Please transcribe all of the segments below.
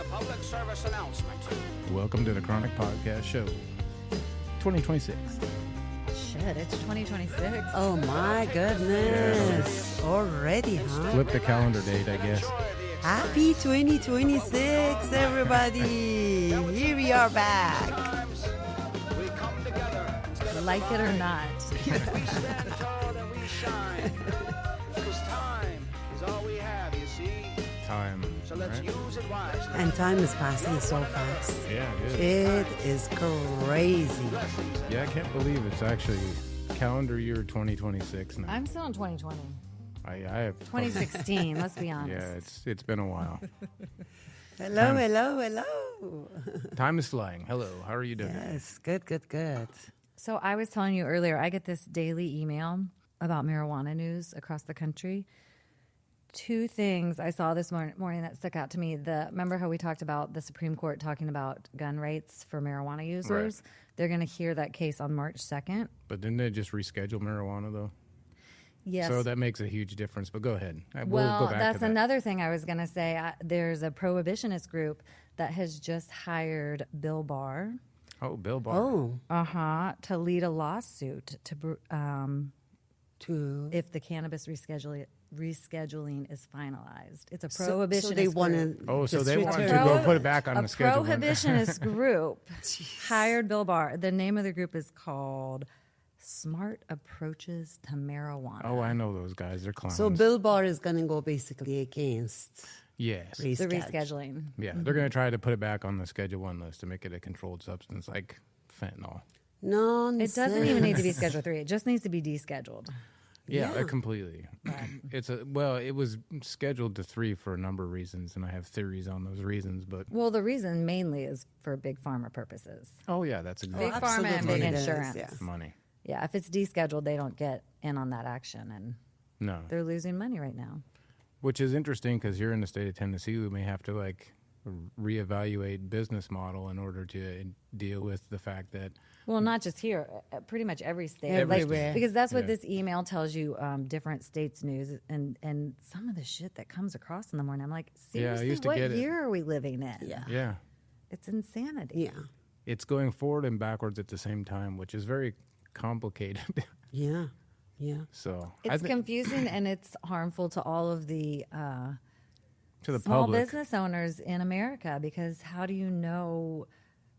a public service announcement. Welcome to the Kronic Podcast Show 2026. Shit, it's 2026. Oh my goodness. Already, huh? Flip the calendar date, I guess. Happy 2026, everybody. Here we are back. We come together. Like it or not. We stand tall and we shine. Because time is all we have, you see. Time. So let's right? use it wisely. And time is passing so fast. Yeah, it is. It is crazy. Yeah, I can't believe it's actually calendar year 2026 now. I'm still in 2020. I have 2016, let's be honest. Yeah, it's been a while. Hello, hello. Time is flying. Hello, how are you doing? Yes, good. So I was telling you earlier, I get this daily email about marijuana news across the country. Two things I saw this morning that stuck out to me. Remember how we talked about the Supreme Court talking about gun rates for marijuana users? Right. They're going to hear that case on March 2nd. But didn't they just reschedule marijuana, though? Yes. So that makes a huge difference. But go ahead. We'll Well, go back that's to that. another thing I was going to say. There's a prohibitionist group that has just hired Bill Barr, Oh, Bill Barr. to lead a lawsuit To if the cannabis rescheduling is finalized. It's a so prohibitionist they want group. to. Oh, so they want to go put it back on a the schedule. prohibitionist group hired Bill Barr. The name of the group is called Smart Approaches to Marijuana. Oh, I know those guys. They're clowns. So Bill Barr is going to go basically against Yes. the rescheduling. Yeah, they're going to try to put it back on the Schedule 1 list to make it a controlled substance like fentanyl. Nonsense. It doesn't even need to be Schedule 3. It just needs to be descheduled. Yeah, completely. It was scheduled to 3 for a number of reasons, and I have theories on those reasons. But Well, the reason mainly is for big pharma purposes. oh yeah, that's exactly Big pharma and absolutely big it is, insurance. yeah. money. Yeah, if it's descheduled, they don't get in on that action, and No, they're losing money right now. which is interesting because here in the state of Tennessee, we may have to reevaluate business model in order to deal with the fact that Well, not just here, pretty much every state. Everywhere. Because that's what Yeah. this email tells you, different states' news, and some of the shit that comes across in the morning. I'm like, Yeah, I seriously, used to what get it. year are we living in? yeah, It's insanity. Yeah. it's going forward and backwards at the same time, which is very complicated. Yeah. So It's confusing and it's harmful to all of the to the small public. business owners in America, because how do you know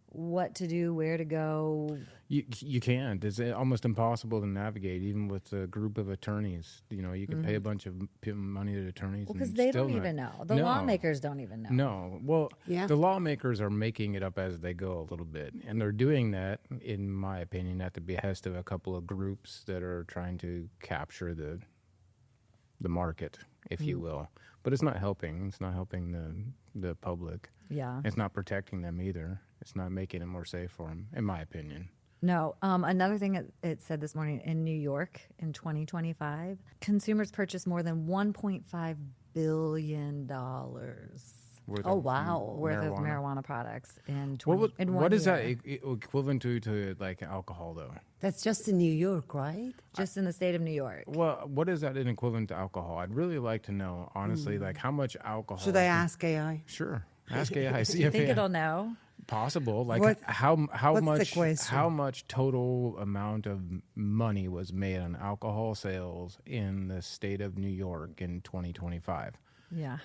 what to do, where to go? You can't. It's almost impossible to navigate, even with a group of attorneys. You know, you can pay a bunch of money to attorneys. Well, because and they still don't not- even know. The No. lawmakers don't even know. No. Well, Yeah. the lawmakers are making it up as they go a little bit. And they're doing that, in my opinion, at the behest of a couple of groups that are trying to capture the market, if you will. But it's not helping. It's not helping the public. Yeah. It's not protecting them either. It's not making it more safe for them, in my opinion. No. Another thing it said this morning, in New York in 2025, consumers purchased more than $1.5 billion Worth Oh, of wow. worth of marijuana products in What is that year. equivalent to like alcohol, though? That's just in New York, right? Just in the state of New York. Well, what is that in equivalent to alcohol? I'd really like to know, honestly, like how much alcohol. Should I ask AI? Sure. Ask AI. See You if think it- it'll know? possible. Like What- how what's the much question? how much total amount of money was made on alcohol sales in the state of New York in 2025? Yeah.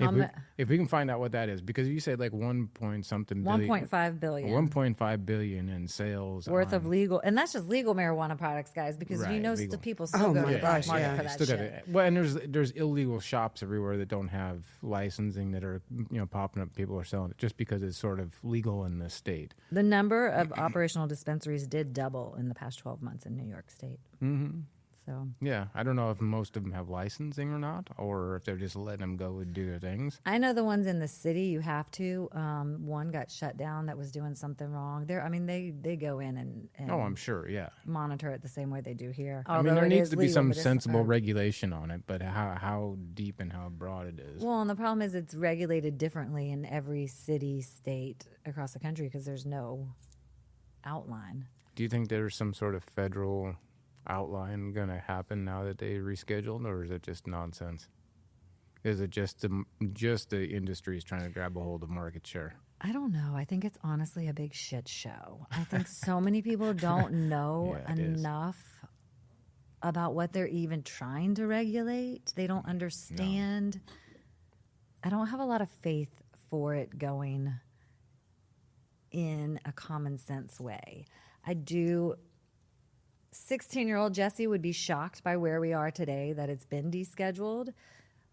If we can find out what that is, because you said like 1 point something billion, 1.5 billion 1.5 billion in sales worth of on- legal, and that's just legal marijuana products, guys, because you Right, know legal. the people still Oh go my to the black gosh, market yeah. for that Still shit. gotta- well, and there's illegal shops everywhere that don't have licensing that are popping up. People are selling it just because it's sort of legal in the state. The number of operational dispensaries did double in the past 12 months in New York State. Mm-hmm. So Yeah, I don't know if most of them have licensing or not, or if they're just letting them go and do their things. I know the ones in the city you have to. One got shut down that was doing something wrong. They go in and Oh, I'm sure. Yeah, monitor it the same way they do here. I mean, Although there it needs is to be legal, some but it's- sensible regulation on it, but how deep and how broad it is. Well, and the problem is it's regulated differently in every city, state across the country because there's no outline. Do you think there's some sort of federal outline going to happen now that they rescheduled, or is it just nonsense? Is it just the industry is trying to grab a hold of market share? I don't know. I think it's honestly a big shit show. I think so many people don't know Yeah, it is. enough about what they're even trying to regulate. They don't understand. I don't have a lot of faith for it going in a common sense way. I do. 16-year-old Jessie would be shocked by where we are today, that it's been descheduled.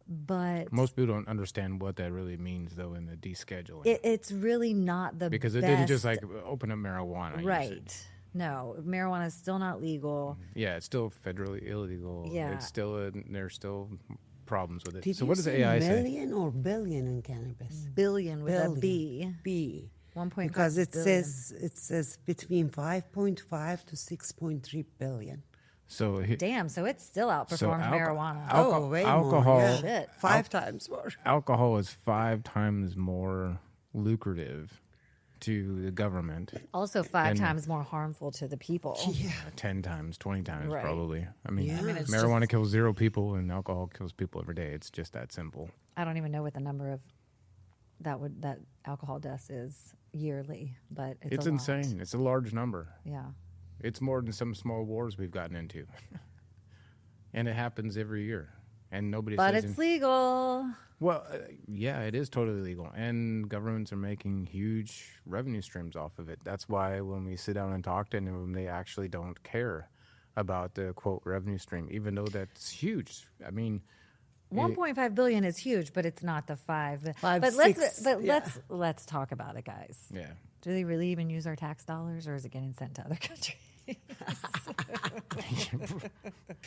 But Most people don't understand what that really means, though, in the descheduling. it's really not the because it best, didn't just like open up marijuana. right. usage. No, marijuana is still not legal. Yeah, it's still federally illegal. Yeah. It's still there's still problems with it. Did So you what does say AI say? million or billion in cannabis? Billion with a Billion. B. B. 1.5 Because it billion. says between 5.5 to 6.3 billion. So Damn, so it's still outperformed marijuana. Way alcohol. more. Yeah. Shit. 5 times more. Alcohol is 5 times more lucrative to the government. Also 5 And- times more harmful to the people. 10 times, 20 times, Right. probably. I mean, Yeah. I mean, it's marijuana kills 0 people and alcohol kills people every day. It's just that simple. I don't even know what the number of that alcohol deaths is yearly, but it's a lot. insane. It's a large number. Yeah. It's more than some small wars we've gotten into. And it happens every year. And nobody But says it's legal. Well, yeah, it is totally legal, and governments are making huge revenue streams off of it. That's why when we sit down and talk to them, they actually don't care about the quote revenue stream, even though that's huge. I mean, 1.5 billion is huge, but it's not the 5. Five, but six, yeah. let's talk about it, guys. yeah, Do they really even use our tax dollars, or is it getting sent to other countries?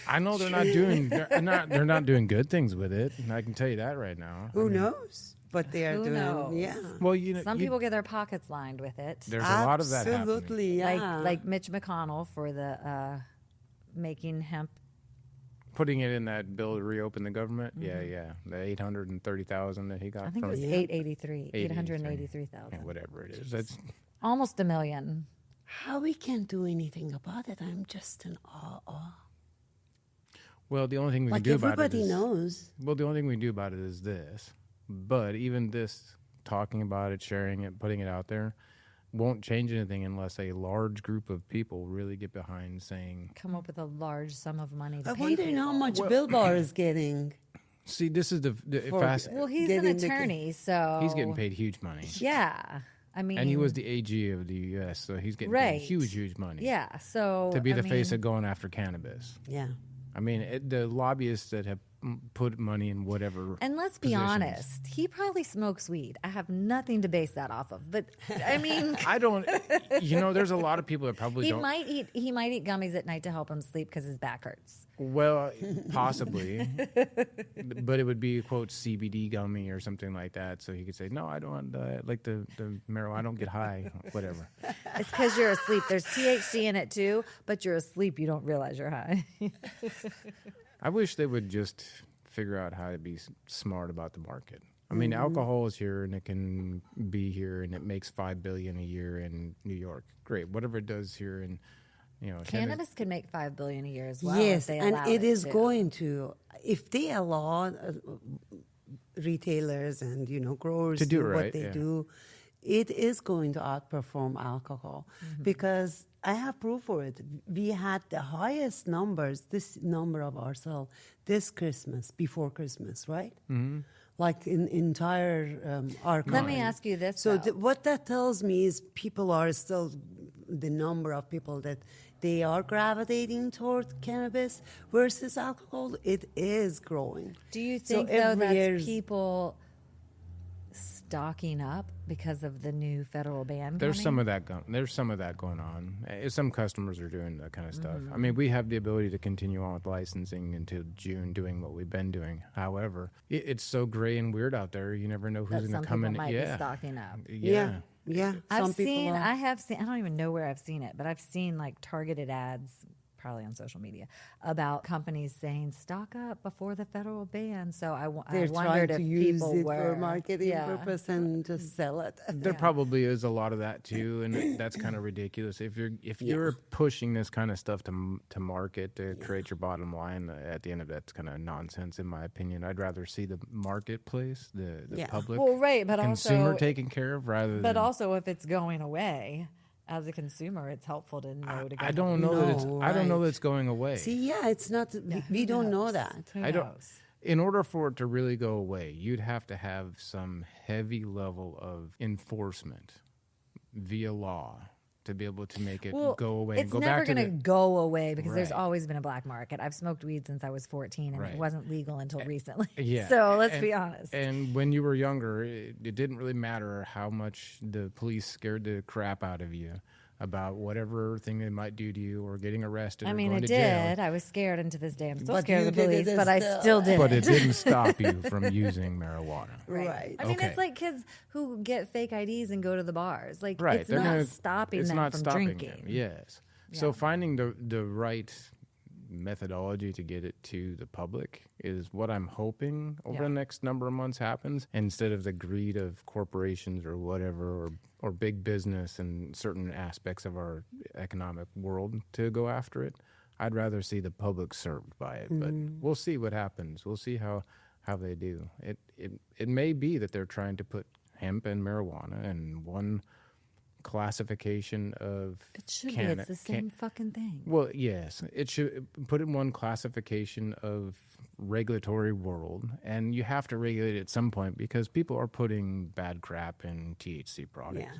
I know they're not doing good things with it. And I can tell you that right now. Who knows? But they are Who doing, knows? yeah. Well, you know, Some people get their pockets lined with it. there's a lot of that happening. Absolutely, yeah. Like Mitch McConnell for the making hemp. Putting it in that bill to reopen the government. Yeah, the 830,000 that he got. I think it from was 883, 883,000. yeah, whatever it is. That's Almost $1 million. How we can't do anything about it? I'm just in awe. well, the only thing we Like can do about it everybody is knows. Well, the only thing we can do about it is this. But even this, talking about it, sharing it, putting it out there, won't change anything unless a large group of people really get behind saying, Come up with a large sum of money to I'm pay wondering how people. much Bill Barr is getting. see, this is the For- fast. Well, he's an getting the- attorney, so He's getting paid huge money. Yeah, I mean, And he was the AG of the U.S., so he's getting Right. paid huge money. Yeah, so To be the I face mean, of going after cannabis. Yeah. I mean, the lobbyists that have put money in whatever. And let's be positions. honest, he probably smokes weed. I have nothing to base that off of, but I mean, I don't. There's a lot of people that probably he don't. might eat gummies at night to help him sleep because his back hurts. Well, possibly, but it would be quote CBD gummy or something like that. So he could say, "No, I don't like the marijuana. I don't get high, whatever." It's because you're asleep. There's THC in it too, but you're asleep. You don't realize you're high. I wish they would just figure out how to be smart about the market. I mean, alcohol is here and it can be here and it makes $5 billion a year in New York. Great, whatever it does here in, Cannabis could make $5 billion a year as well. Yes, if they and allow it is to. going to. If they allow retailers and growers To do it what right, they yeah. do, it is going to outperform alcohol because I have proof for it. We had the highest numbers, this number of ourselves, this Christmas, before Christmas, right? Mm-hmm. Like in entire archive. Let me ask you this. So though. what that tells me is people are still, the number of people that they are gravitating toward cannabis versus alcohol, it is growing. Do you So think though every year's- that's people stocking up because of the new federal ban? There's coming? some of that. There's some of that going on. Some customers are doing that kind of stuff. Mm-hmm. I mean, we have the ability to continue on with licensing until June, doing what we've been doing. However, it's so gray and weird out there. You never know who's that going some to come people in. might Yeah, be stocking up. yeah. Yeah. I Some people are. have seen. I don't even know where I've seen it, but I've seen like targeted ads probably on social media, about companies saying stock up before the federal ban. So I They're wondered trying if to use people it were for marketing yeah. purpose and just sell it. There probably is a lot of that too, and that's kind of ridiculous. If you're pushing this kind of stuff to market to create your bottom line, at the end of that's kind of nonsense in my opinion. I'd rather see the marketplace, the public, Well, right, but consumer also taken care of rather But than. also, if it's going away, as a consumer, it's helpful to know to get. I don't know that it's. No, I don't know right. that it's going away. See, it's not. We don't know that. Who I don't. knows? In order for it to really go away, you'd have to have some heavy level of enforcement via law to be able to make it go away and It's go never back to going to go away because there's Right. always been a black market. I've smoked weed since I was 14, and Right. it wasn't legal until recently. Yeah. So let's be honest. And when you were younger, it didn't really matter how much the police scared the crap out of you about whatever thing they might do to you or getting arrested I or mean, going it to jail. did. I was scared, and to this day, I'm still But scared you of the did it police. But I still. still did But it didn't stop you from using marijuana. Right. I mean, Okay. it's like kids who get fake IDs and go to the bars. Like, Right. it's they're not gonna- stopping it's them not from stopping drinking. them. Yes. So finding the right methodology to get it to the public is what I'm hoping over the next number of months happens, instead of the greed of corporations or whatever, or big business and certain aspects of our economic world to go after it. I'd rather see the public served by it, but we'll see what happens. We'll see how they do. It may be that they're trying to put hemp and marijuana in one classification of It should be. It's the same fucking thing. well, yes, it should put in one classification of regulatory world, and you have to regulate it at some point because people are putting bad crap in THC products. Yeah.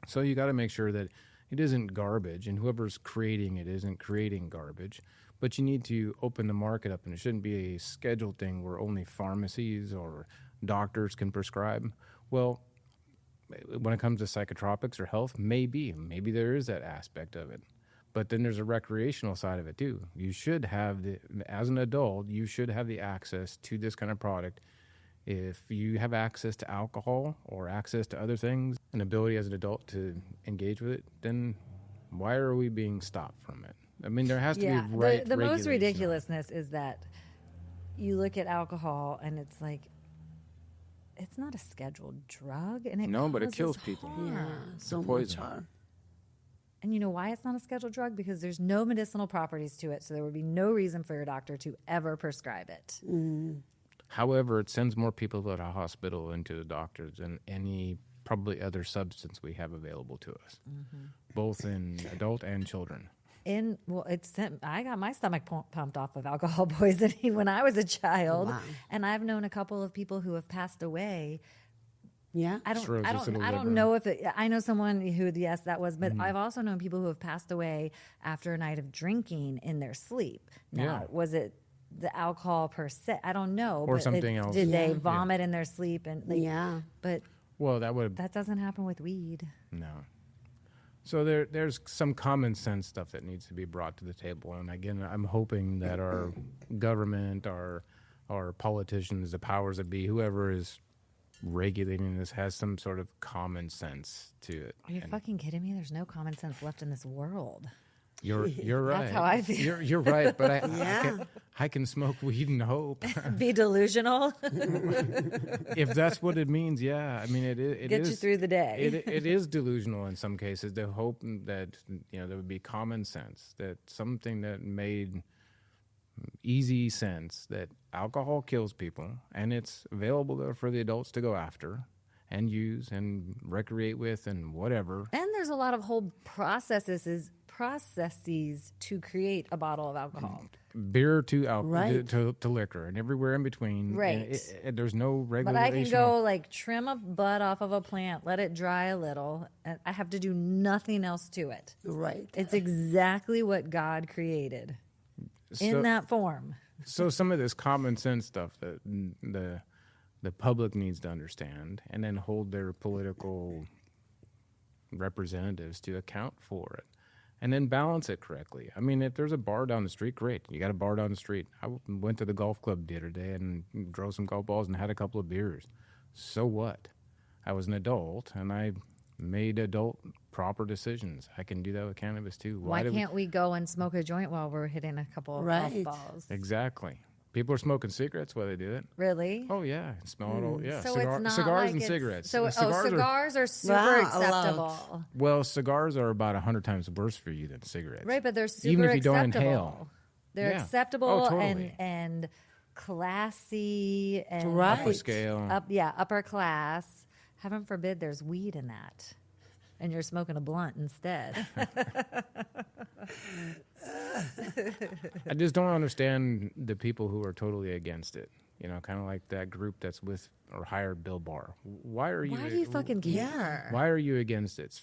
So you got to make sure that it isn't garbage, and whoever's creating it isn't creating garbage. But you need to open the market up, and it shouldn't be a scheduled thing where only pharmacies or doctors can prescribe. Well, when it comes to psychotropics or health, maybe there is that aspect of it. But then there's a recreational side of it too. You should have as an adult, you should have the access to this kind of product. If you have access to alcohol or access to other things, an ability as an adult to engage with it, then why are we being stopped from it? I mean, there has to be right The most regulation. ridiculousness is that you look at alcohol and it's like, it's not a scheduled drug, and it No, but it causes kills people. harm. Yeah. So much poison. harm. And you know why it's not a scheduled drug? Because there's no medicinal properties to it, so there would be no reason for your doctor to ever prescribe it. However, it sends more people to the hospital and to the doctors than any probably other substance we have available to us, both in adult and children. I got my stomach pumped off of alcohol poisoning when I was a child, Wow. and I've known a couple of people who have passed away. Yeah. Cirrhosis of the I don't liver. know if I know someone who, yes, that was, but I've also known people who have passed away after a night of drinking in their sleep. Now, Yeah. was it the alcohol per se? I don't know. Or but something else. Did they Yeah. vomit in their sleep? And Yeah. but Well, that doesn't happen with weed. no. So there's some common sense stuff that needs to be brought to the table, and again, I'm hoping that our government, our politicians, the powers that be, whoever is regulating this, has some sort of common sense to it. Are you And fucking kidding me? There's no common sense left in this world. You're right. That's how I feel. You're right, but Yeah. I can smoke weed and hope. Be delusional. If that's what it means, yeah. I mean, it Get is you through the day. It is delusional in some cases. The hope that there would be common sense, that something that made easy sense, that alcohol kills people and it's available there for the adults to go after and use and recreate with and whatever. And there's a lot of whole processes to create a bottle of alcohol. Beer to alcohol Right. to liquor and everywhere in between. Right. And there's no But regulation. I can go like trim a bud off of a plant, let it dry a little, and I have to do nothing else to it. Right. It's exactly what God created in that form. So some of this common sense stuff that the public needs to understand, and then hold their political representatives to account for it, and then balance it correctly. I mean, if there's a bar down the street, great. You got a bar down the street. I went to the golf club the other day and drove some golf balls and had a couple of beers. So what? I was an adult, and I made adult proper decisions. I can do that with cannabis too. Why do we- can't we go and smoke a joint while we're hitting a couple of Right. golf balls? Exactly. People are smoking cigarettes while they do it. Really? Oh yeah, smell it all. Yeah, So Cigar- it's not cigars like and it's- cigarettes. So cigars are super Wow, acceptable, Well, cigars are about 100 times worse for you than cigarettes. right? But they're super Even if you don't acceptable. inhale. They're Yeah. acceptable Oh, totally. and classy and Right. Upper scale. upper class. Heaven forbid there's weed in that, and you're smoking a blunt instead. I just don't understand the people who are totally against it. You know, kind of like that group that's with or hired Bill Barr. Why are you? Why do you fucking care? Why are you against it?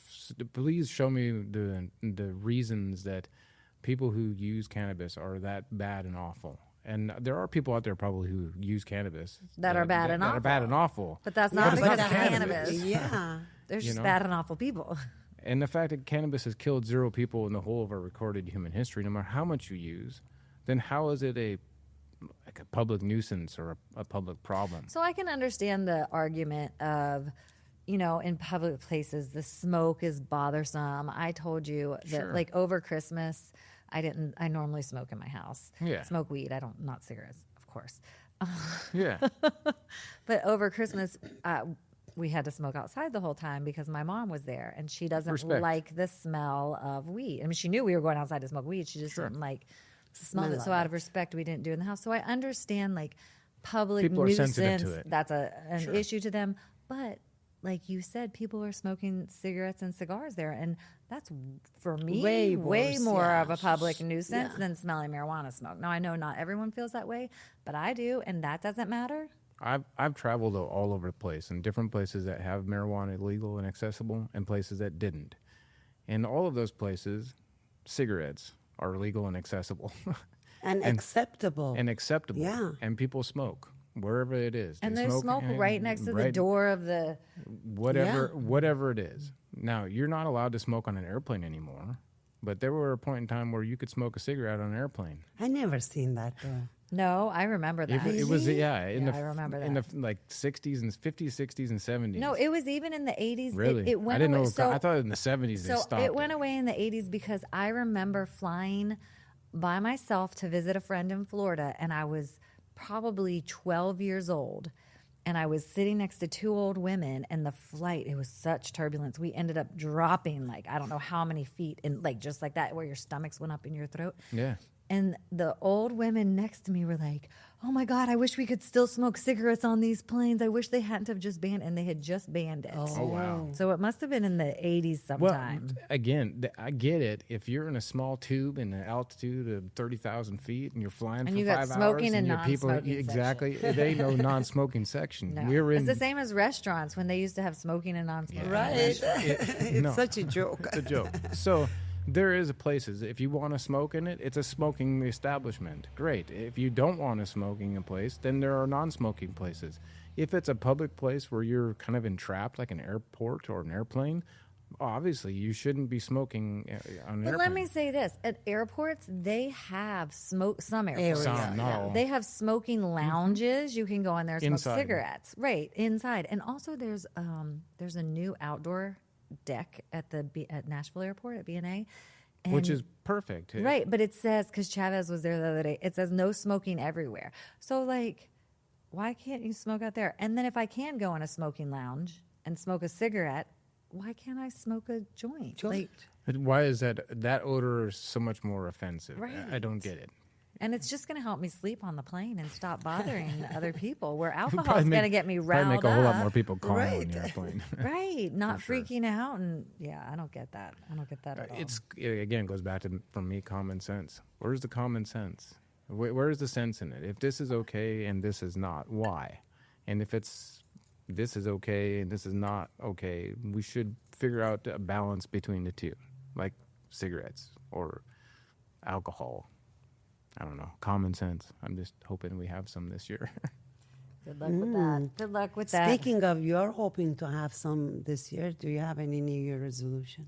Please show me the reasons that people who use cannabis are that bad and awful. And there are people out there probably who use cannabis That are bad and that are bad and awful. But that's not it's because not of cannabis. cannabis. Yeah. They're just know? bad and awful people. And the fact that cannabis has killed 0 people in the whole of our recorded human history, no matter how much you use, then how is it a public nuisance or a public problem? So I can understand the argument of, you know, in public places, the smoke is bothersome. I told you that, Sure. like, over Christmas, I normally smoke in my house. Yeah. Smoke weed. Not cigarettes, of course. Yeah. But over Christmas, we had to smoke outside the whole time because my mom was there and she doesn't Respect. like the smell of weed. I mean, she knew we were going outside to smoke weed. She just didn't like the smell of it. So out of respect, we didn't do it in the house. So I understand, like, public People are nuisance. sensitive to it. That's an issue to them. But like you said, people are smoking cigarettes and cigars there. And that's, for me, Way way worse, more yeah. of a public nuisance Yeah. than smelling marijuana smoke. Now, I know not everyone feels that way, but I do. And that doesn't matter. I've traveled all over the place in different places that have marijuana legal and accessible and places that didn't. And all of those places, cigarettes are legal and accessible And acceptable. and acceptable. Yeah. And people smoke wherever it is. And They there's smoke right next to the right- door of the. whatever it is. Now, you're not allowed to smoke on an airplane anymore, but there were a point in time where you could smoke a cigarette on an airplane. I never seen that though. No, I remember that. It was in Yeah, the I remember in the like 60s and 50s, 60s and 70s. No, it was even in the 80s. Really? It went I didn't away. know. So, I thought in the 70s they so stopped. it went away in the 80s because I remember flying by myself to visit a friend in Florida, and I was probably 12 years old. And I was sitting next to 2 old women, and the flight, it was such turbulence. We ended up dropping, like, I don't know how many feet, and like just like that, where your stomachs went up in your throat. Yeah. And the old women next to me were like, "Oh my God, I wish we could still smoke cigarettes on these planes. I wish they hadn't have just banned," and they had just banned it. Oh wow. So it must have been in the 80s sometime. Well, again, I get it. If you're in a small tube in an altitude of 30,000 feet and you're flying And for you got 5 smoking hours and your people non-smoking exactly, it ain't no non-smoking section. No. We're in It's the same as restaurants when they used to have smoking and non-smoking. Right. It's no. such a joke. It's a joke. So there is places. If you want to smoke in it, it's a smoking establishment. Great. If you don't want a smoking place, then there are non-smoking places. If it's a public place where you're kind of entrapped, like an airport or an airplane, obviously you shouldn't be smoking on an But airplane. let me say this: at airports, they have some airports. Some, not all. They have smoking lounges. You can go in there and smoke Inside. cigarettes, right inside. And also, there's a new outdoor deck at at Nashville Airport at BNA, Which is perfect. right. But it says, because Chavez was there the other day, it says no smoking everywhere. So like, why can't you smoke out there? And then if I can go in a smoking lounge and smoke a cigarette, why can't I smoke a joint? Like, Why is that odor is so much more offensive? Right. I don't get it. and it's just going to help me sleep on the plane and stop bothering other people. Where Probably alcohol is make- going to get me Probably riled make a whole lot up. more people calm on Right. the airplane. Right, not For sure. freaking out, and yeah, I don't get that. I don't get that at all. It again goes back to, for me, common sense. Where's the common sense? Where's the sense in it? If this is okay and this is not, why? And if this is okay and this is not okay, we should figure out a balance between the two, like cigarettes or alcohol. I don't know, common sense. I'm just hoping we have some this year. Good luck with that. Good luck with that. Speaking of, you're hoping to have some this year. Do you have any New Year resolution?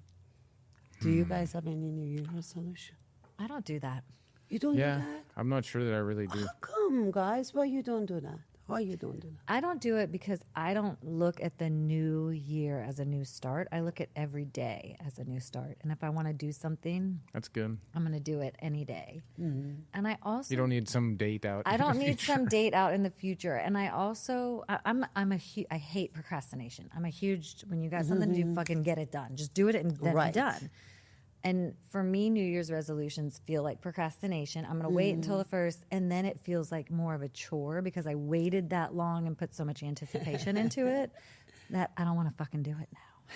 Do you guys have any New Year resolution? I don't do that. You don't Yeah, do that? I'm not sure that I really do. How come, guys? Why you don't do that? Why you don't do that? I don't do it because I don't look at the new year as a new start. I look at every day as a new start. And if I want to do something, That's good. I'm going to do it any day. And I also You don't need some date out. I in don't the need future. some date out in the future. And I also I hate procrastination. I'm a huge when you got something to do, fucking get it done. Just do it and then Right. be done. And for me, New Year's resolutions feel like procrastination. I'm going to wait until the first, and then it feels like more of a chore because I waited that long and put so much anticipation into it that I don't want to fucking do it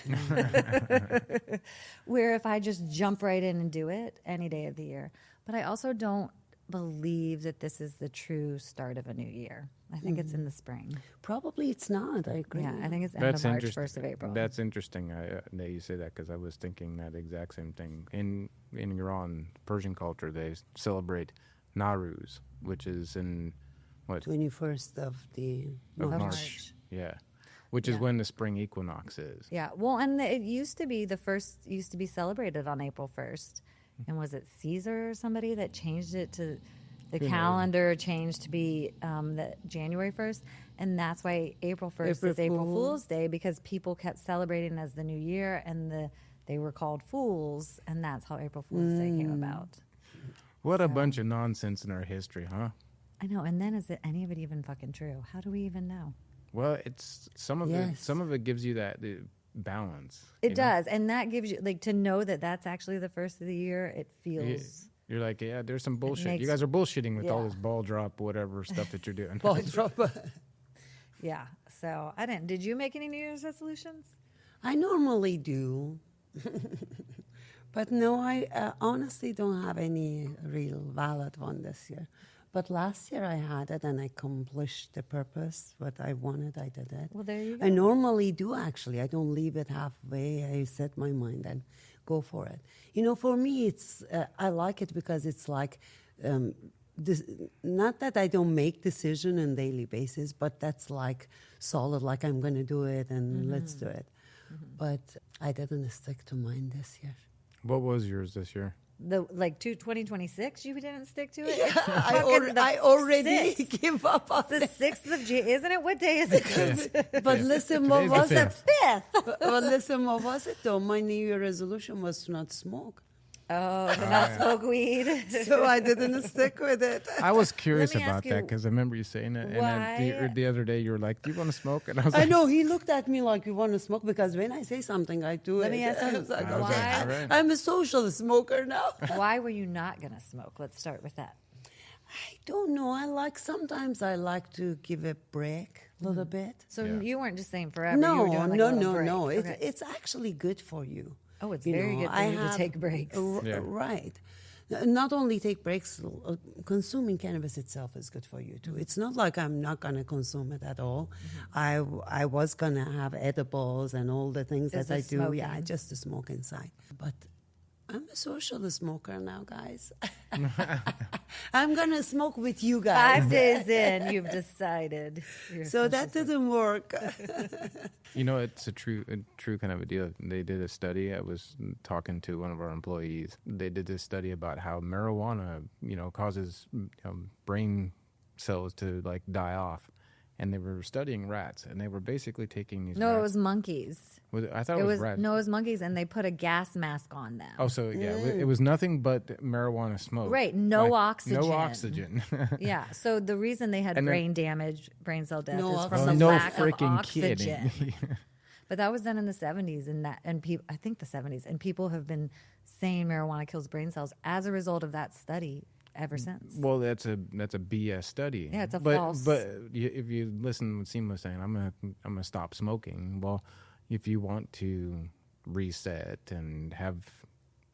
now. Where if I just jump right in and do it any day of the year. But I also don't believe that this is the true start of a new year. I think it's in the spring. Probably it's not. I agree. Yeah, I think it's end That's of March, interesting. 1st of April. That's interesting that you say that because I was thinking that exact same thing. In Iran, Persian culture, they celebrate Nowruz, which is in what 21st of the of March. March. Yeah, which is Yeah. when the spring equinox is. Yeah, well, and it used to be used to be celebrated on April 1st. And was it Caesar or somebody that changed it to the calendar changed to be the January 1st? And that's why April 1st is April Fool's Day because people kept celebrating as the new year and they were called fools. And that's how April Fool's Day came about. What a bunch of nonsense in our history, huh? I know. And then is it any of it even fucking true? How do we even know? Well, it's some of Yes. it gives you that balance. It you know? does. And that gives you, like, to know that that's actually the first of the year, it feels. You're like, yeah, there's some bullshit. You makes- guys are bullshitting with all Yeah. this ball drop, whatever stuff that you're doing. ball drop. Yeah. So I didn't. Did you make any New Year's resolutions? I normally do. But no, I honestly don't have any real valid one this year. But last year I had it and I accomplished the purpose, what I wanted, I did it. Well, there you go. I normally do actually. I don't leave it halfway. I set my mind and go for it. You know, for me, it's I like it because it's like, not that I don't make decision on daily basis, but that's like solid, like I'm going to do it and let's do it. But I didn't stick to mine this year. What was yours this year? 2026, you didn't stick to it? I already sixth. give up on The 6th of January, isn't it? What day is it? But listen, what Today's the was it? fifth. But listen, what was it though? My New Year resolution was to not smoke. Oh, to not smoke weed. So I didn't stick with it. I was curious me ask about you, that because I remember you saying it. And then why- the other day you were like, "Do you want to smoke?" And I was I like, know, he looked at me like, you want to smoke? Because when I say something, I do it. Let me ask you, I was like, Okay, why, all right. I'm a social smoker now. why were you not going to smoke? Let's start with that. I don't know. Sometimes I like to give a break a little bit. So Yeah. you weren't just saying forever. you No, were doing like a no, little no, break. no. Okay. It's actually good for you. Oh, it's You very know, good for I you to have- take breaks. Yeah. Right. Not only take breaks, consuming cannabis itself is good for you too. It's not like I'm not going to consume it at all. I was going to have edibles and all the things Just that I the do. Yeah, smoking. just to smoke inside. But I'm a social smoker now, guys. I'm going to smoke with you guys. 5 days in, you've decided. You're So social that didn't work. you know, it's a true kind of a deal. They did a study. I was talking to one of our employees. They did this study about how marijuana, causes brain cells to like die off. And they were studying rats, and they were basically taking these. No, rats. it was monkeys. I thought it was rats. No, it was monkeys, and they put a gas mask on them. Oh, so yeah, it was nothing but marijuana smoke. Right, no oxygen. No oxygen. Yeah, so the reason they had And then- brain damage, brain cell death, No is from oxygen. the no lack of freaking oxygen. kidding. But that was done in the 70s, and people, I think the 70s, and people have been saying marijuana kills brain cells as a result of that study ever since. Well, that's a BS study. Yeah, it's a but, false- But if you listen to what Sima was saying, I'm gonna stop smoking. Well, if you want to reset and have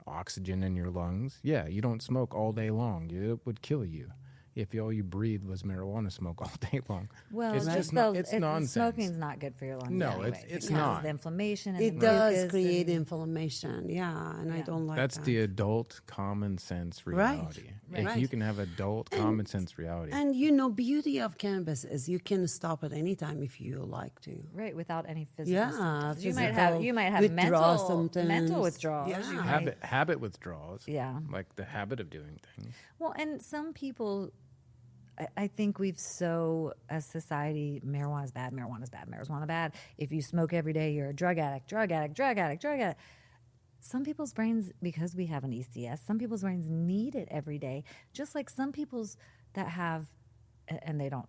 oxygen in your lungs, yeah, you don't smoke all day long. It would kill you if all you breathed was marijuana smoke all day long. Well, it's just it's the nonsense. smoking's not good for your lungs. No, anyways. it's It causes not. the inflammation. And It the does mucus create and- inflammation. Yeah, and I Yeah. don't like That's that. the adult common sense reality. If Right. you can have adult common sense reality. And beauty of cannabis is you can stop at any time if you like to. right without any physical. Yeah, symptoms. physical You might have withdrawal mental symptoms. withdrawals. Yeah. You might- habit withdrawals. Yeah. Like the habit of doing things. Well, and some people, I think we've as society, marijuana's bad, marijuana's bad, marijuana bad. If you smoke every day, you're a drug addict, drug addict, drug addict, drug addict. Some people's brains, because we have an ECS, some people's brains need it every day. Just like some people's that have, and they don't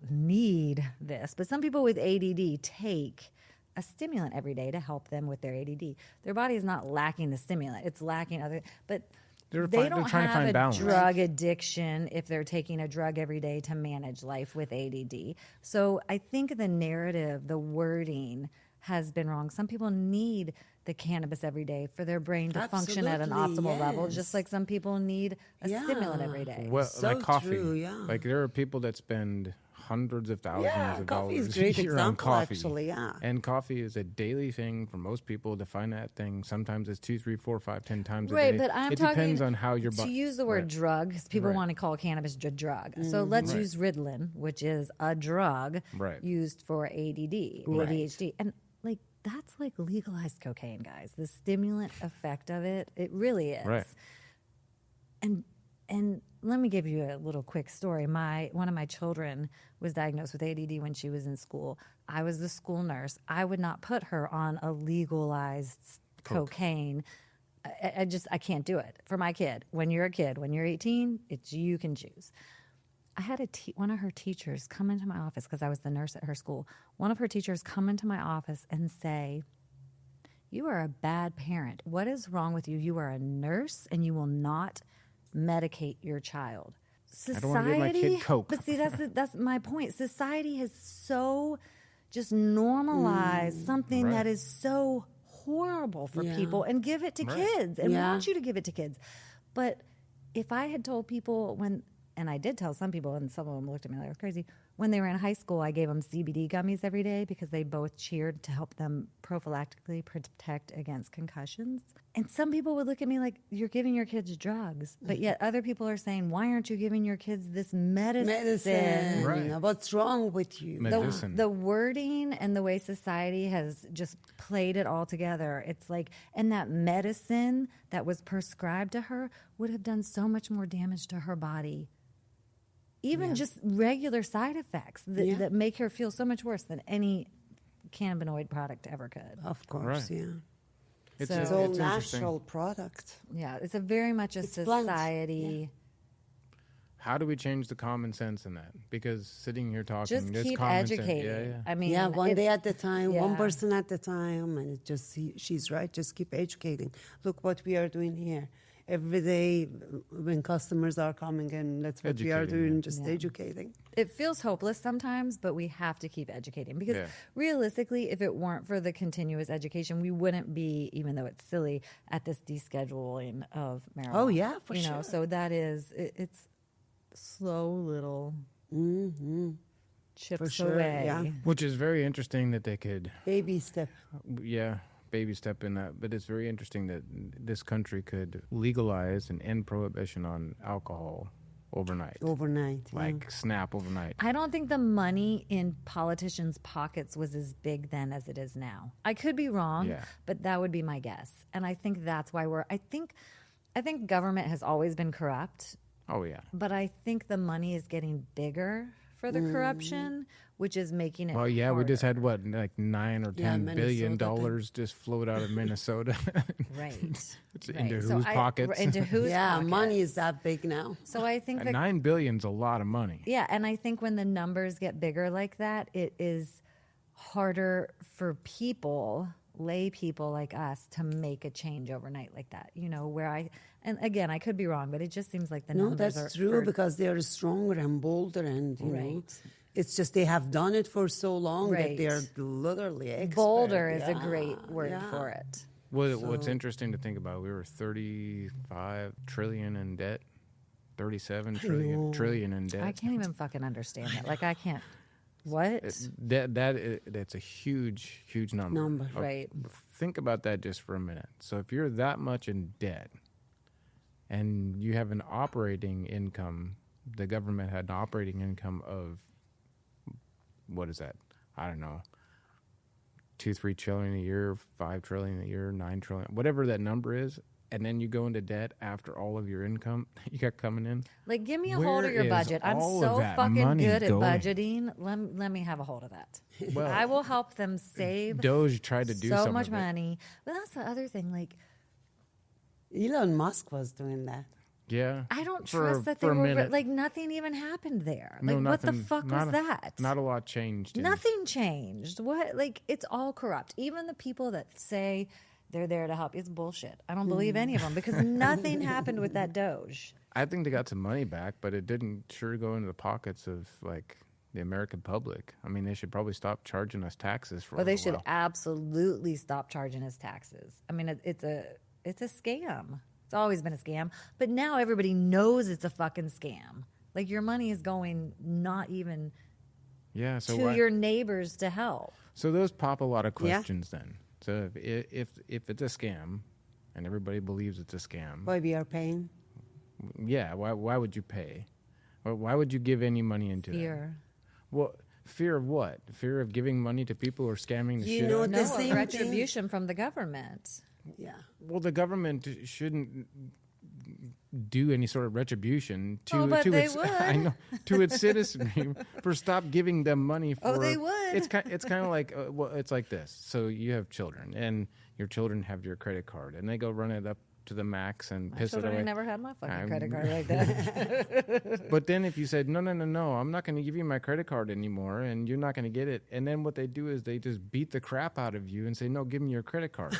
need this, but some people with ADD take a stimulant every day to help them with their ADD. Their body is not lacking the stimulant; it's lacking other. But they don't trying to have find a balance. drug addiction if they're taking a drug every day to manage life with ADD. So I think the narrative, the wording has been wrong. Some people need the cannabis every day for their brain to function at an Absolutely, optimal level, yes. just like some people need a stimulant every day. Well, So like coffee. true, yeah. Like there are people that spend hundreds of thousands of coffee dollars is a great a year on example, coffee. actually, yeah. And coffee is a daily thing for most people to find that thing. Sometimes it's 2, 3, 4, 5, 10 times a Right, day. but I'm it talking depends on how your to body. use the word drug, because people Right. want to call cannabis a drug. So let's Right. use Ritalin, which is a drug Right. used for ADD, ADHD, and like that's like legalized cocaine, guys. The stimulant effect of it, it really is. Right. And let me give you a little quick story. One of my children was diagnosed with ADD when she was in school. I was the school nurse. I would not put her on a legalized cocaine. I can't do it for my kid. When you're a kid, when you're 18, it's you can choose. I had one of her teachers come into my office because I was the nurse at her school. One of her teachers come into my office and say, "You are a bad parent. What is wrong with you? You are a nurse and you will not medicate your child." I don't want to give my kid Coke. But see, that's my point. Society has so just normalized something Right. that is so horrible for people and give it to kids and want you to give it to kids. But if I had told people and I did tell some people, and some of them looked at me like I was crazy. When they were in high school, I gave them CBD gummies every day because they both cheered to help them prophylactically protect against concussions. And some people would look at me like, you're giving your kids drugs. But yet other people are saying, why aren't you giving your kids this medicine? Right. What's wrong with you? Medicine. The wording and the way society has just played it all together. It's like, and that medicine that was prescribed to her would have done so much more damage to her body. Even just regular side effects that make her feel so much worse than any cannabinoid product ever could. Of course, Right. yeah. It's, So- It's all interesting. natural product. Yeah, it's a very much a It's blunt. society. How do we change the common sense in that? Because sitting here talking, Just there's keep common educating. sense. I mean, Yeah, one day at a time, one yeah. person at a time, and it just she's right. Just keep educating. Look what we are doing here. Every day when customers are coming in, that's what we are Educating, doing, yeah. just educating. It feels hopeless sometimes, but we have to keep educating because realistically, if it weren't for the continuous education, we wouldn't be, even though it's silly, at this descheduling of marijuana. Oh, yeah, for you know, sure. so that is it's slow little chips For sure, away. yeah. Which is very interesting that they could, Baby step. baby step in that. But it's very interesting that this country could legalize and end prohibition on alcohol overnight. Overnight. yeah. Like snap overnight. I don't think the money in politicians' pockets was as big then as it is now. I could be wrong, but that would be my guess. And I think that's why I think government has always been corrupt. Oh, yeah. But I think the money is getting bigger for the corruption, which is making it Well, yeah, we just harder. had what, like $9 or $10 billion Minnesota just float out of Minnesota. Right. It's Right. into So whose pockets? Into whose Yeah, pockets. money is that big now. So I think that $9 billion's a lot of money. yeah, and I think when the numbers get bigger like that, it is harder for people, lay people like us, to make a change overnight like that. You know, and again, I could be wrong, but it just seems like the No, numbers that's are true because they are stronger and bolder, and you know, Right. it's just they have done it for so long that they are Right. literally expert. bolder is a Yeah, great word yeah. for it. What's interesting to think about, we were 35 trillion in debt, 37 trillion in debt. I can't even fucking understand that. Like I can't. What? That's a huge number. Right. Think about that just for a minute. So if you're that much in debt and you have an operating income, the government had an operating income of, what is that? I don't know, 2-3 trillion a year, 5 trillion a year, 9 trillion, whatever that number is. and then you go into debt after all of your income you got coming in. Like, give me a hold of Where your is budget. I'm all of so that fucking money good at going? budgeting. Let me have a hold of that. Well, I will help them save Doge tried to do so some much of it. money. But that's the other thing. Like, Elon Musk was doing that. Yeah. I don't For- trust that they for a were minute. like nothing even happened there. No, Like, what the nothing- fuck not was a- that? Not a lot changed. in- Nothing changed. What? Like, it's all corrupt. Even the people that say they're there to help, it's bullshit. I don't believe any of them because nothing happened with that Doge. I think they got some money back, but it didn't sure go into the pockets of like the American public. I mean, they should probably stop charging us taxes for. Well, a they little should while. absolutely stop charging us taxes. I mean, it's a scam. It's always been a scam, but now everybody knows it's a fucking scam. Like, your money is going not even Yeah. So to why- your neighbors to help. So those pop a lot of Yeah. questions then. So if it's a scam, and everybody believes it's a scam, Why we are paying? yeah, why would you pay? Or why would you give any money into that? Fear. Well, fear of what? Fear of giving money to people who are scamming the You shit know, out of the No, you? a same thing- retribution from the government. Yeah. Well, the government shouldn't do any sort of retribution to Oh, but to they its would. I know, to its citizenry for stop giving them money for. Oh, they would. It's kind of like well, it's like this. So you have children, and your children have your credit card, and they go run it up to the max and piss it Children away. never had my fucking I'm- credit card like that. But then if you said, no, I'm not going to give you my credit card anymore, and you're not going to get it. And then what they do is they just beat the crap out of you and say, no, give me your credit card.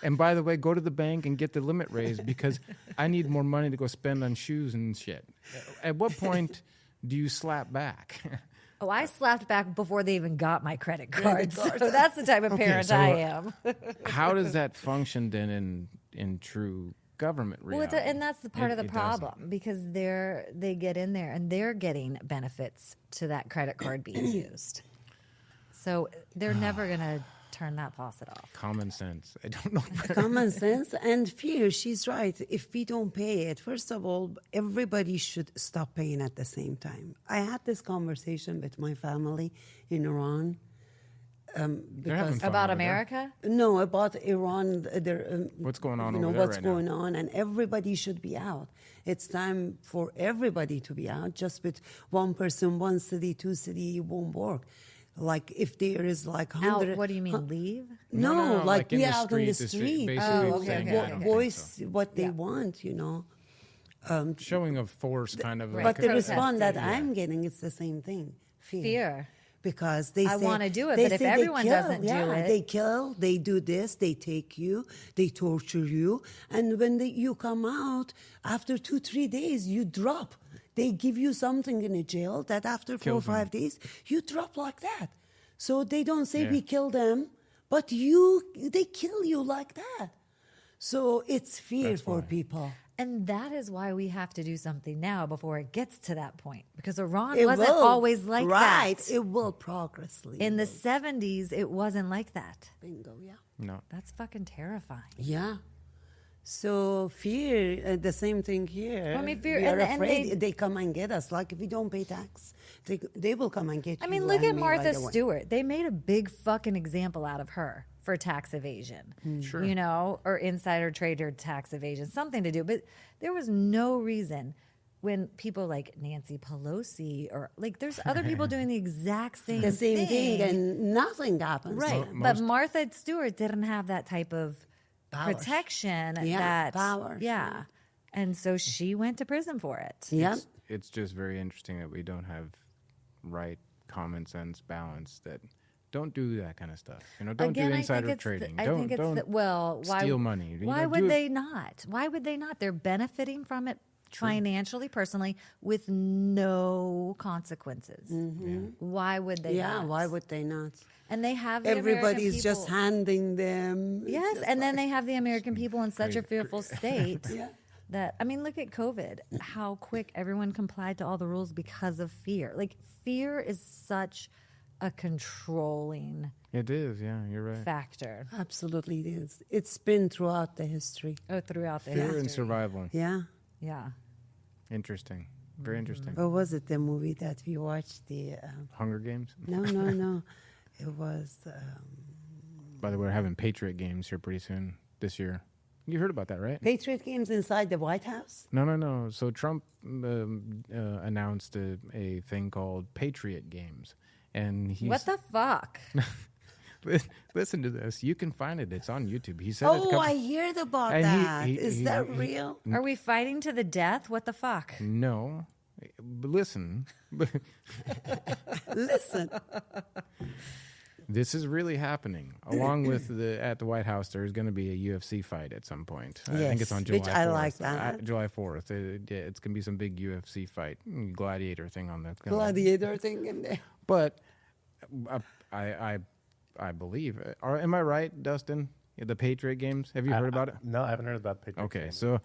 And by the way, go to the bank and get the limit raised because I need more money to go spend on shoes and shit. At what point do you slap back? Oh, I slapped back before they even got my credit card. So that's the type of parent so, I am. How does that function then in true government Well, reality? and that's the part of the It doesn't. problem because they get in there and they're getting benefits to that credit card being used. So they're never going to turn that faucet off. Common sense. I don't know. Common sense and fear. She's right. If we don't pay it, first of all, everybody should stop paying at the same time. I had this conversation with my family in Iran. They're having fun About over there. America? No, about Iran. What's going on you know, over there what's right now? going on, and everybody should be out. It's time for everybody to be out. Just with one person, one city, two city, it won't work. Like if there is like 100. Out, what do you mean, leave? No, like in be the out on the street, street. basically Oh, okay, saying, okay, I okay. don't think Voice so. what they Yeah. want, you know. Showing of force, kind of. Right. But the Protesting. response that I'm getting is the same thing: Fear. Because they I say wanna do it, they but if say they everyone kill, doesn't do yeah, it- they kill, they do this, they take you, they torture you, and when you come out after 2-3 days, you drop. They give you something in a jail that after 4 or Kills them. 5 days, you drop like that. So they don't say Yeah. we kill them, but they kill you like that. So it's fear That's for why. people. And that is why we have to do something now before it gets to that point. Because Iran It wasn't will. always like right. that. It will progressively. In the 70s, it wasn't like that. bingo, yeah. No. That's fucking terrifying. Yeah. So fear, the same thing here. I mean, fear- we are and afraid they come and get us. Like if we don't pay tax, they will come and get you. I mean, look and at me Martha right away. Stewart. They made a big fucking example out of her for tax evasion. Sure. You know, or insider trader tax evasion, something to do. But there was no reason when people like Nancy Pelosi or like there's other people doing the exact same The same thing, and nothing happens. Right. But Martha Stewart didn't have that type of Power. protection. Yeah, that power. Yeah. And so she went to prison for it. Yeah. It's just very interesting that we don't have right common sense balance. That don't do that kind of stuff. You know, don't Again, do I insider think it's trading. I don't think it's don't well, why steal money. You Why know, would do it- they not? Why would they not? They're benefiting from it financially, personally, with no consequences. Why would they? Yeah, not? why would they not? And they have the Everybody's American just people- handing them. It's Yes, just and then like- they have the American people in such a fearful state Yeah. that, I mean, look at COVID, how quick everyone complied to all the rules because of fear. Like, fear is such a controlling It is. Yeah, you're right. factor Absolutely, it is. It's been throughout the history. throughout the Fear history. and survival. Yeah. Yeah. Interesting. Very interesting. Or was it the movie that we watched? Hunger Games. No. It was. By the way, we're having Patriot games here pretty soon this year. You heard about that, right? Patriot games inside the White House? No. So Trump announced a thing called Patriot Games, and he's What the fuck? listen to this. You can find it. It's on YouTube. He said, Oh, I heard about And that. he- Is he- that he- real? Are we fighting to the death? What the fuck? No, but listen. Listen. This is really happening. Along with at the White House, there's going to be a UFC fight at some point. I think it's Yes, on July which 4th. I like that. July 4th. It's going to be some big UFC fight, gladiator thing on the. Gladiator thing in there. But I believe. Am I right, Dustin? The Patriot Games. Have you heard about it? No, I haven't heard about Patriot Okay, Games. so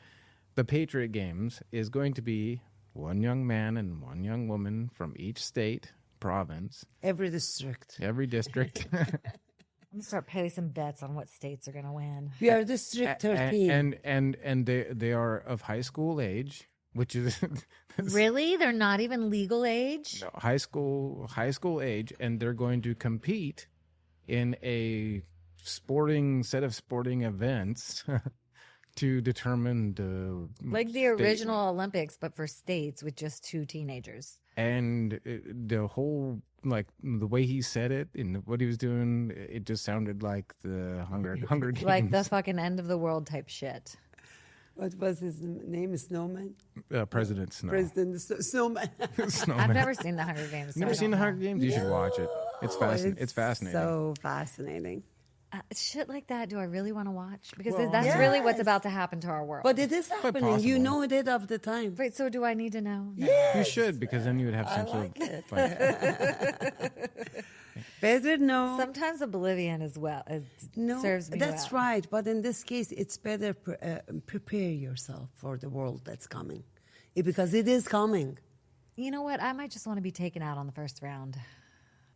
the Patriot Games is going to be one young man and one young woman from each state, province, Every district. every district. I'm gonna start placing bets on what states are gonna win. We are District 13. and they are of high school age, which is Really? They're not even legal age? no, high school age, and they're going to compete in a set of sporting events to determine the Like the original Olympics, but for states with just 2 teenagers. And the whole, like, the way he said it and what he was doing, it just sounded like the Hunger Games. Like the fucking end of the world type shit. What was his name? Snowman? President Snow. President Snowman. Snowman. I've never seen the Hunger Games. so Never I seen don't the know. Hunger Games? You should watch it. It's fascinating. It's fascinating. So fascinating. Shit like that, do I really want to watch? Because Well, that's really what's Yes. about to happen to our world. But it is happening. You possible. know it of the time. Wait, so do I need to know? No. You should, because then you would have some sort of like, Better know. Sometimes oblivion as well No, serves me that's well. right. But in this case, it's better prepare yourself for the world that's coming, because it is coming. You know what? I might just want to be taken out on the first round.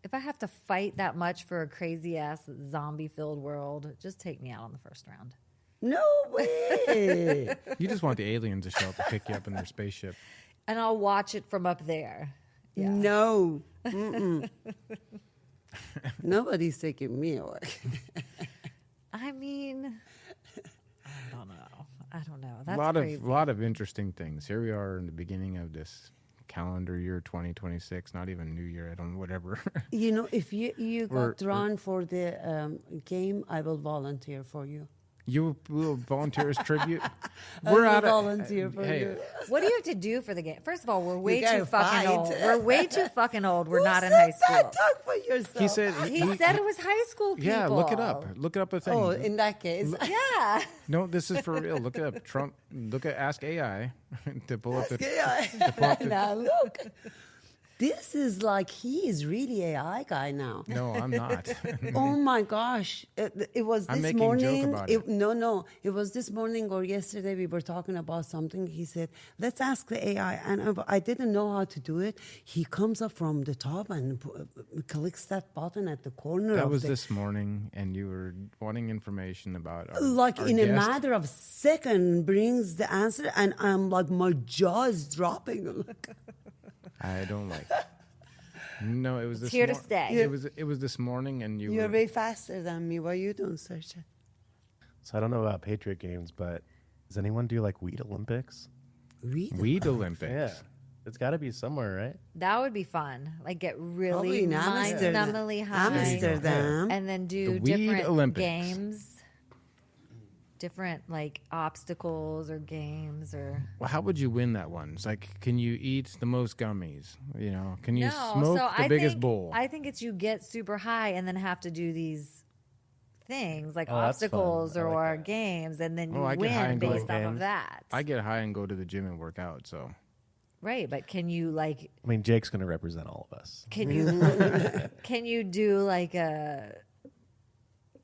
If I have to fight that much for a crazy ass zombie filled world, just take me out on the first round. No way. you just want the aliens to show up to pick you up in their spaceship. And I'll watch it from up there. Yeah. No. Mm-mm. Nobody's taking me away. I mean, I don't know. That's A crazy. lot of interesting things. Here we are in the beginning of this calendar year 2026, not even New Year, I don't know, whatever. You know, if you We're- got drawn for the game, I will volunteer for you. You will volunteer as tribute. I will volunteer for you. What do you have to do for the game? First of all, we're way gotta too fucking fight. old. We're way too fucking old. We're Who not in said high that? school. Talk for yourself. He said He said it was high school people. Yeah, look it up. Look it up a thing. Oh, in that case. Yeah. No, this is for real. Look it up. Trump. Ask AI to pull up the. Yeah. Now look. This is like he is really AI guy now. No, I'm not. Oh my gosh! It was I'm this making a joke morning. about it. No, it was this morning or yesterday. We were talking about something. He said, "Let's ask the AI," and I didn't know how to do it. He comes up from the top and clicks that button at the corner. That of was the, this morning, and you were wanting information about our, like our in a guest. matter of second brings the answer, and I'm like my jaw is dropping. I don't like it. No, it was this here to stay. It was this morning, and You're were way faster than me. Why you don't search it? So I don't know about Patriot Games, but does anyone do like Weed Olympics? Weed Olympics. Yeah. It's got to be somewhere, right? That would be fun. Like get Probably really in Amsterdam. mind-numbingly high. Amsterdam. And then do The Weed different Olympics. games. Different like obstacles or games or Well, how would you win that one? It's like, can you eat the most gummies? You know, can you no. smoke So the I biggest think, bowl? I think it's you get super high and then have to do these things like Oh, that's fun. obstacles I like or that. games, and then you Oh, I get high win and go based off of games. that. I get high and go to the gym and work out. So Right, but can you like I mean, Jake's going to represent all of us. can you do like a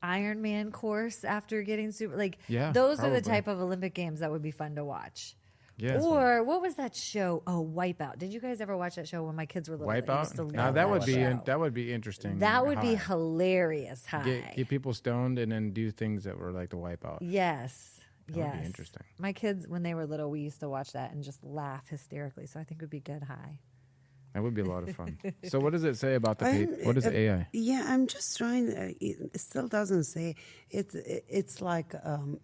Iron Man course after getting super like Yeah, those are the probably. type of Olympic games that would be fun to watch. yeah, Or what was that show? Oh, Wipeout. Did you guys ever watch that show when my kids were little? I used to Wipeout. Now love that would be show. that would be interesting. That would be high. hilarious. High. Get people stoned and then do things that were like the Wipeout. Yes. That yes. would be interesting. My kids, when they were little, we used to watch that and just laugh hysterically. So I think it would be good high. That would be a lot of fun. So what does it say about the what is AI? Yeah, I'm just trying. It still doesn't say. It's like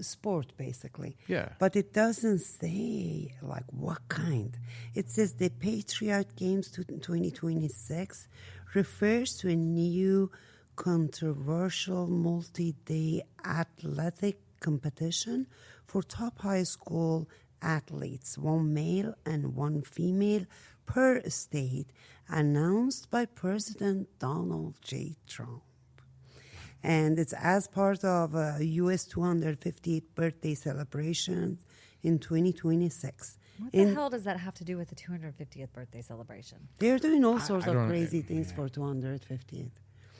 sport, basically. Yeah. But it doesn't say like what kind. It says the Patriot Games 2026 refers to a new controversial multi-day athletic competition for top high school athletes, one male and one female per state, announced by President Donald J. Trump. And it's as part of a U.S. 250th birthday celebration in 2026. What the hell does that have to do with the 250th birthday celebration? They're doing all sorts I of don't- crazy things for 250th.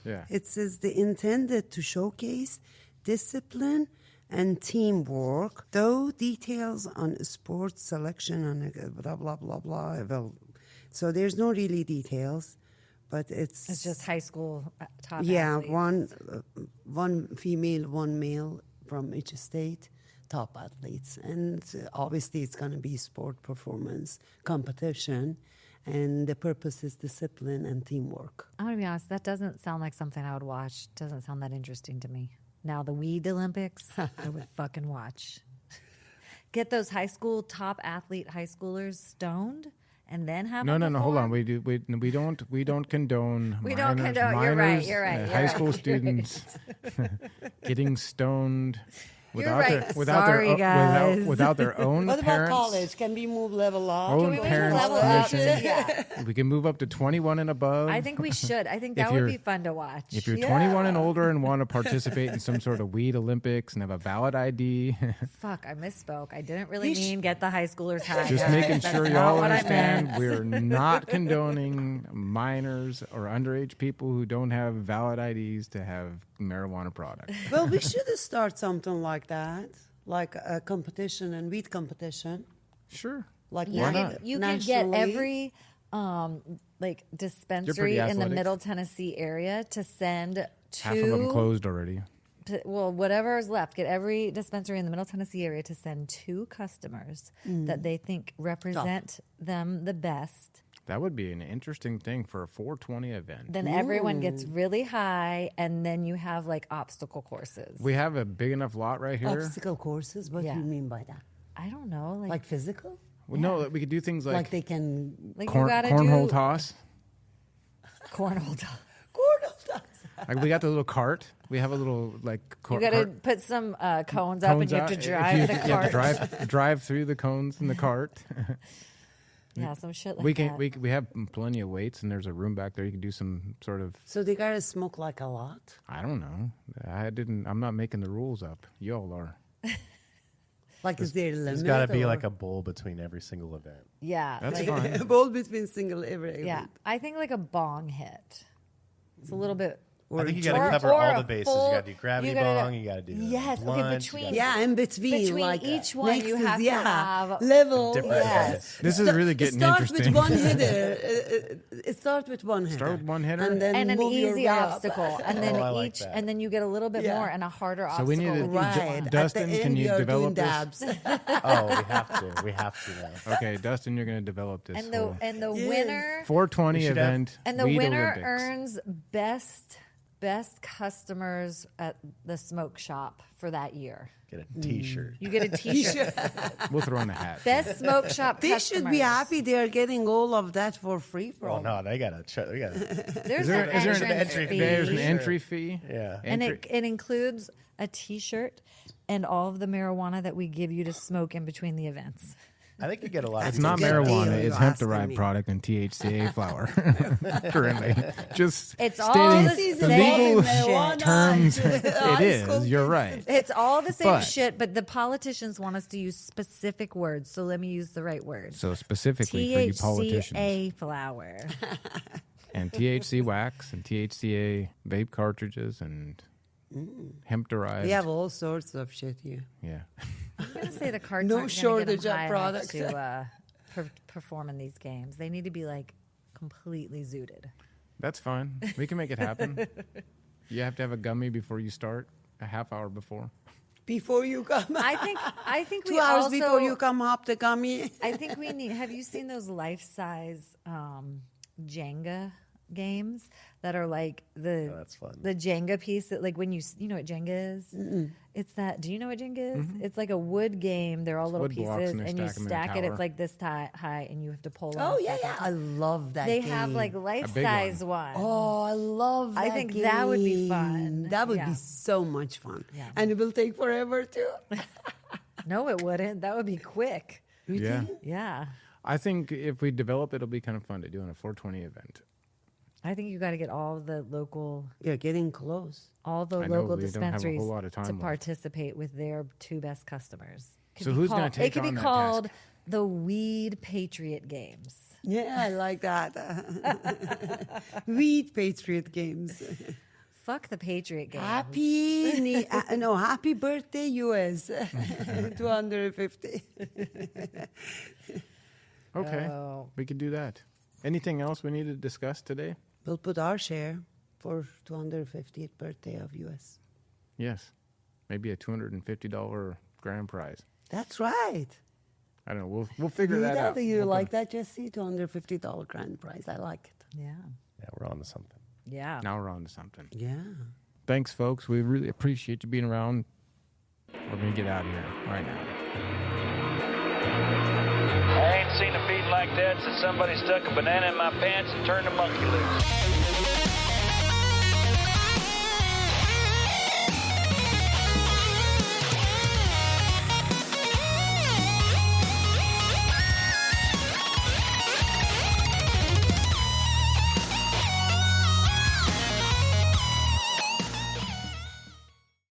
Yeah. It says they intended to showcase discipline and teamwork, though details on sports selection and blah, blah, blah, blah. Well, so there's no really details, but It's just high school top athletes. one female, one male from each state, top athletes. And obviously it's going to be sport performance competition. And the purpose is discipline and teamwork. I'm going to be honest, that doesn't sound like something I would watch. Doesn't sound that interesting to me. Now, the Weed Olympics, I would fucking watch. Get those top athlete high schoolers stoned and then have No, them hold on. perform? We don't condone. We don't condone. You're right, you're right, High you're school right. students getting stoned without right. their without Sorry, their guys. without their own What about parents. college? Can we move level up? Own Can we move parents' level up? permission. Yeah. We can move up to 21 and above. I think we should. I think If that would you're- be fun to watch. If you're 21 and older and want to participate in some sort of weed Olympics and have a valid ID, Fuck, I misspoke. I didn't really You sh- mean get the high schoolers high. just guys. making That's sure not y'all what I understand meant. we're not condoning minors or underage people who don't have valid IDs to have marijuana products. Well, we should start something like that, like a competition and weed competition. Sure. Like You Why could, not? you could get nationally. every dispensary in the athletic. Middle Tennessee area to send Half of them two. closed already. Well, whatever is left, get every dispensary in the Middle Tennessee area to send 2 customers that they think represent them the best. That would be an interesting thing for a 420 event. Then everyone gets really high, and then you have like obstacle courses. We have a big enough lot right here. Obstacle courses? What Yeah. do you mean by that? I don't know, Like physical? Well, no, we could do things Like like, they can... like corn, you gotta cornhole do toss. cornhole toss. Like we got the little cart. We have a little like You got to cart. put some cones up, and you have to drive the You have cart. to drive through the cones in the cart. Yeah, some shit like we that. we have plenty of weights, and there's a room back there. You can do some sort of. So they gotta smoke like a lot? I don't know. I'm not making the rules up. Y'all are. Like is there a limit? There's got to be or- like a bowl between every single event. Yeah, That's like, fine. a ball between single every yeah. event. I think like a bong hit. It's a little bit. I think you got to cover all the bases. You got to do gravity bong. You got to do Yes, okay, lunge, you between- gotta- Yeah, in between. Between like each one, you next have is, to have level. different Yes. This is really getting start interesting. with one hitter. It starts with one hitter. Start with one hitter? and then And an move your easy way up. obstacle, and then Oh, I like each, that. and then you get a little bit Yeah. more and a harder So we obstacle. need to- Right. Dustin, At the can end, you are develop doing this? dabs. Oh, we have to. We have to now. Okay, Dustin, you're going to develop this. and the whole and the Yes. winner 420 We should have- event. and the Weed winner Olympics. earns best customers at the smoke shop for that year. Get a T-shirt. You get a T-shirt. We'll throw in a hat. Best smoke shop. They should be customers. happy they are getting all of that for free Oh from. no, they got to. We got to. There's Is an there entrance an entry fee. There's an entry fee. Yeah. And Entry- it includes a T-shirt and all of the marijuana that we give you to smoke in between the events. I think you get a lot. It's of not good marijuana. deal, It's you hemp asked me. derived product and THCA flower. Currently, just It's all stating the the same legal shit. terms. It High school is. You're kids. right. It's all the same But- shit, but the politicians want us to use specific words. So let me use the right word. So specifically for you politicians, THCA flower. and THC wax and THCA vape cartridges and hemp derived. We have all sorts of shit here. Yeah. I'm going to say the cards No aren't shortage gonna of get them high enough product. to perform in these games. They need to be like completely zooted. That's fine. We can make it happen. You have to have a gummy before you start, a half hour before. Before you come, I think 2 we hours also, before you come up the gummy. I think we need. Have you seen those life size Jenga games that are like the that's fun. the Jenga piece that like when you know what Jenga is? It's that. Do you know what Jenga is? It's like a wood game. They're all little wood blocks pieces, and they and you stack 'em in a stack it. It's tower. like this high, and you have to pull. Oh and yeah, stack yeah. it. I love that. They game. have like big life-size one. Oh, I love that. I think that would be fun. game. That would Yeah. be so much fun. Yeah. And it will take forever too. No, it wouldn't. That would be quick. Yeah. Yeah. I think if we develop it, it'll be kind of fun to do on a 420 event. I think you got to get all the local, You're getting close. all the I know, local we don't have a whole dispensaries lot of time to left. participate with their 2 best customers. So who's gonna called- take It could on be that called task? the Weed Patriot Games. Yeah, I like that. Weed Patriot Games. Fuck the Patriot Games. Happy birthday, US. 250. Okay, Oh. we could do that. Anything else we need to discuss today? We'll put our share for 250th birthday of US. Yes, maybe a $250 grand prize. That's right. I don't know. We'll figure that out. You We'll like that, Jessie? $250 grand prize. I like it. Yeah. Yeah, we're on to something. Yeah. Now we're on to something. Yeah. Thanks, folks. We really appreciate you being around. We're going to get out of here right now. I ain't seen a feed like that since somebody stuck a banana in my pants and turned a monkey loose.